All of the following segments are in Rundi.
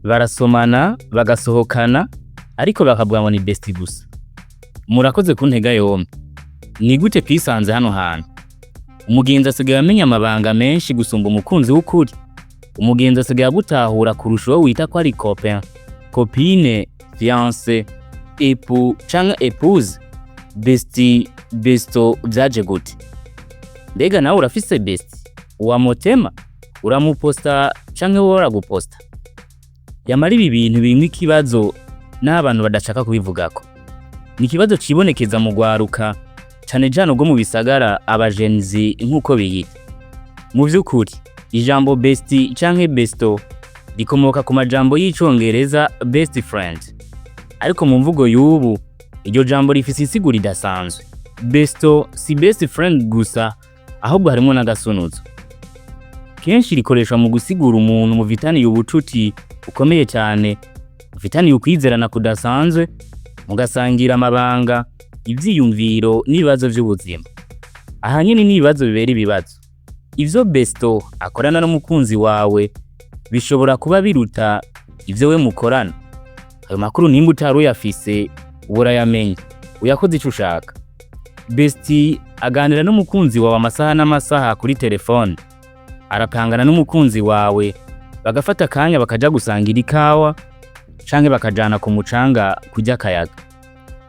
barasomana bagasohokana ariko bakavuga ngo ni Bestie gusa. Murakoze kuntega yombi. Ni gute kwisanze hano hantu? Umugenzi asigaye amenya amabanga menshi gusumba umukunzi w'ukuri. Umugenzi asigaye gutahura kurusha uwo wita ko ari copain, copine, fiancé, époux canke épouse. Bestie, besto vyaje gute? Mbega nawe urafise Bestie? Uwamutema? Uramuposta canke wowe uraguposta? Yamara ibi bintu bimwe ikibazo n'abantu badashaka kubivugako. Ni ikibazo cibonekeza mu gwaruka cane jano go mu bisagara abajenzi nkuko biyita. Mu vy'ukuri ijambo Bestie canke besto rikomoka ku majambo y'icongereza best friend. Ariko mu mvugo y'ubu iryo jambo rifise insiguro idasanzwe. Besto si best friend gusa ahubwo harimo n'agasunuzo. Kenshi rikoreshwa mu gusigura umuntu muvitaniye ubucuti ukomeye cyane, muvitaniye ukwizerana kudasanzwe, mugasangira amabanga, ivyiyumviro n'ibibazo by'ubuzima. Aha nyine n'ibibazo bibera ibibazo. Ivyo besto akorana n'umukunzi wawe bishobora kuba biruta ivyo we mukorana. Ayo makuru nimba utari uyafise urayamenye, uyakoze ico ushaka. Bestie aganira n'umukunzi wawe amasaha n'amasaha kuri telefone. Arapangana n'umukunzi wawe bagafata akanya bakaja gusangira ikawa canke bakajana ku mucanga kujya akayaga.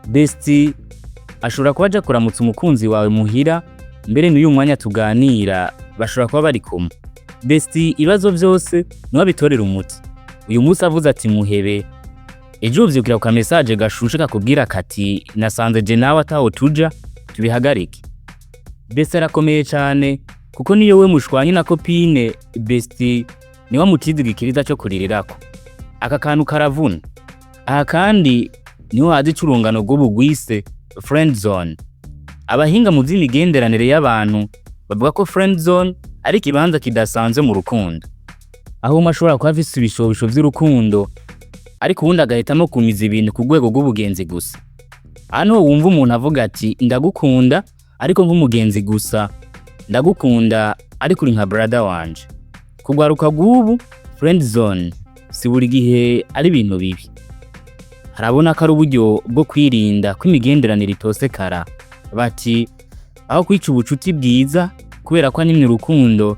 Bestie ashobora kuba aja kuramutsa umukunzi wawe muhira, mbere n'uyu mwanya tuganira bashobora kuba bari kumwe. Bestie ibibazo vyose niwe abitorera umuti. Uyu munsi avuze ati muhebe, ejo uvyukira ku message gashushe kakubwira kati nasanze je nawe ataho tuja tubihagarike. Bestie arakomeye cyane kuko niyo we mushwanye na copine. Bestie niwe mutizigikiriza cyo kuririrako. Aka kantu karavuna. Aha kandi niho hazi curungano rw'ubugwise Friendzone. Abahinga mu by'imigenderanire y'abantu bavuga ko Friendzone ari kibanza kidasanzwe mu rukundo, aho mashobora kuba afise ibishobisho vy'urukundo ariko ubundi agahitamo kumiza ibintu ku rwego rw'ubugenzi gusa. Hano wumva umuntu avuga ati ndagukunda ariko nk'umugenzi gusa, ndagukunda ariko uri nka brother wanje. Kugwaruka gubu Friendzone si buri gihe ari ibintu bibi. Harabona ko ari uburyo bwo kwirinda kw'imigenderanire itosekara. Bati aho kwica ubucuti bwiza kubera ko nimwe urukundo,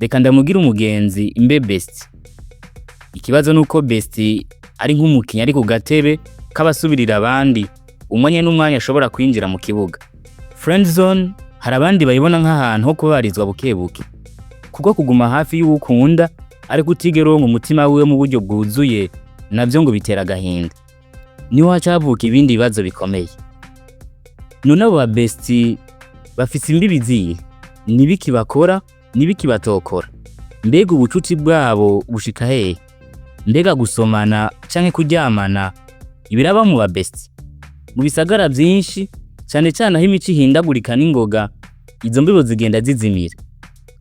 reka ndamugira umugenzi imbe Bestie. Ikibazo nuko Bestie ari nk'umukinya ari ku gatebe kabasubirira abandi, umwanya n'umwanya ashobora kwinjira mu kibuga. Friendzone hari abandi bayibona nk'ahantu ho kubarizwa bukebuke, kuko kuguma hafi y'uwukunda ariko utigeronka umutima wiwe mu buryo bwuzuye navyo ngo bitera agahinda. Niho hacavuka ibindi bibazo bikomeye. None abo ba Bestie bafise imbibi ziye, nibiki bakora nibiki batokora. Mbega ubucuti bwabo bushika hehe? Mbega gusomana canke kuryamana ibiraba mu ba Bestie? Mu bisagara byinshi cyane cyane aho imico ihindagurika n'ingoga, izo mbibo zigenda zizimira.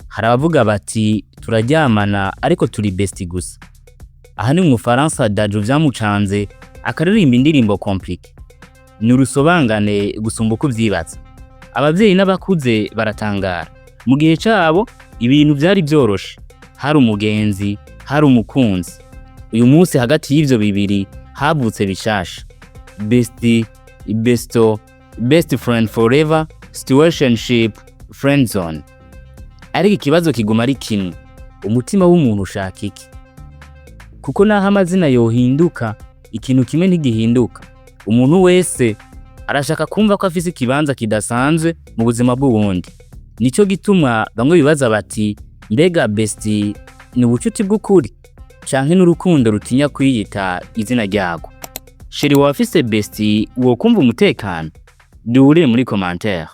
Hari abavuga bati turaryamana ariko turi Bestie gusa. Aha ni mu Faransa Daju vyamucanze akaririmba indirimbo compliqué. Ni urusobangane gusumba uko vyibaza. Abavyeyi n'abakuze baratangara. Mu gihe cabo ibintu byari byoroshe, hari umugenzi, hari umukunzi. Uyu munsi hagati y'ivyo bibiri havutse bishasha. Bestie, besto, best friend forever, situationship, friendzone. Ariko ikibazo kiguma ari kimwe, umutima w'umuntu ushaka iki? Kuko naho amazina yohinduka, ikintu kimwe ntigihinduka. Umuntu wese arashaka kumva ko afise ikibanza kidasanzwe mu buzima bw'ubundi. Nico gituma bamwe bibaza bati mbega Bestie ni ubucuti bw'ukuri canke n'urukundo rutinya kwiyita izina ryago? Sheri wafise Bestie wokumva umutekano? Duhurire muri commentaire.